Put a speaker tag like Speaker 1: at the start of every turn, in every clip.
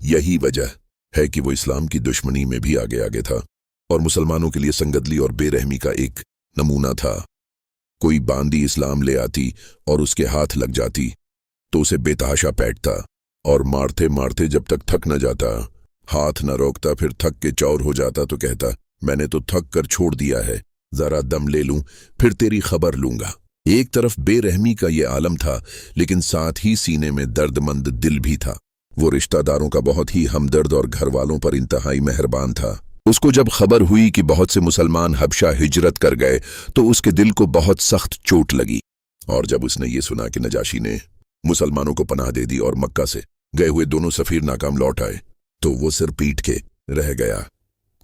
Speaker 1: यही वजह है कि वो इस्लाम की दुश्मनी में भी आगे आगे था और मुसलमानों के लिए संगदली और बेरहमी का एक नमूना था। कोई बांदी इस्लाम ले आती और उसके हाथ लग जाती तो उसे बेतहाशा पैटता और मारते मारते जब तक थक न जाता, हाथ न रोकता, फिर थक के चौर हो जाता तो कहता, मैंने तो थक कर छोड़ दिया है, जरा दम ले लूं फिर तेरी खबर लूंगा। एक तरफ बेरहमी का ये आलम था, लेकिन साथ ही सीने में दर्दमंद दिल भी था। वो रिश्तेदारों का बहुत ही हमदर्द और घर वालों पर इंतहाई मेहरबान था। उसको जब खबर हुई कि बहुत से मुसलमान हबशा हिजरत कर गए तो उसके दिल को बहुत सख्त चोट लगी। और जब उसने ये सुना कि नजाशी ने मुसलमानों को पनाह दे दी और मक्का से गए हुए दोनों सफीर नाकाम लौट आए, तो वो सिर पीट के रह गया।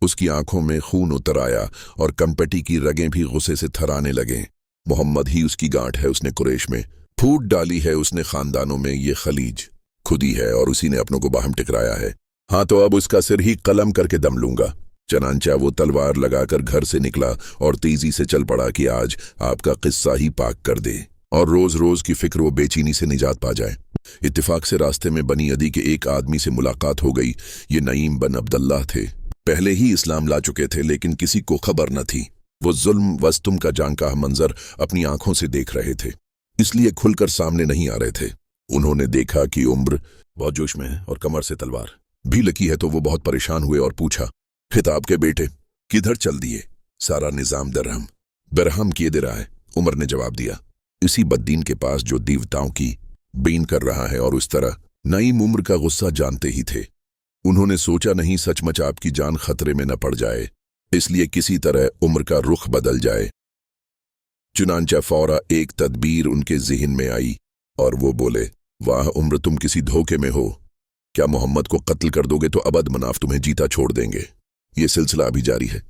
Speaker 1: उसकी आंखों में खून उतर आया और कंपटी की रगें भी गुस्से से थराने लगे। मोहम्मद ही उसकी गांठ है, उसने कुरैश में फूट डाली है, उसने खानदानों में ये खलीज खुदी है और उसी ने अपनों को बाहम टकराया है। हाँ, तो अब उसका सिर ही कलम करके दम लूंगा। चनांचा वो तलवार लगाकर घर से निकला और तेजी से चल पड़ा कि आज आपका किस्सा ही पाक कर दे और रोज रोज की फिक्र वो बेचैनी से निजात पा जाए। इत्तेफाक से रास्ते में बनी अदी के एक आदमी से मुलाकात हो गई। ये नईम बन अब्दुल्लाह थे। पहले ही इस्लाम ला चुके थे, लेकिन किसी को खबर न थी। वो जुल्म वस्तुम का जानका मंजर अपनी आंखों से देख रहे थे, इसलिए खुलकर सामने नहीं आ रहे थे। उन्होंने देखा कि उम्र बहुत जोश में है और कमर से तलवार भी लगी है, तो वो बहुत परेशान हुए और पूछा, खिताब के बेटे किधर चल दिए? सारा निजाम दरहम बरहम किए दे रहा है। उमर ने जवाब दिया, इसी बद्दीन के पास जो देवताओं की बीन कर रहा है। और उस तरह नईम उम्र का गुस्सा जानते ही थे। उन्होंने सोचा नहीं सचमुच आपकी जान खतरे में न पड़ जाए, इसलिए किसी तरह उम्र का रुख बदल जाए। चुनांचा फौरा एक तदबीर उनके ज़हन में आई और वो बोले, वाह उम्र, तुम किसी धोखे में हो। क्या मोहम्मद को कत्ल कर दोगे तो अबद मनाफ तुम्हें जीता छोड़ देंगे। ये सिलसिला अभी जारी है।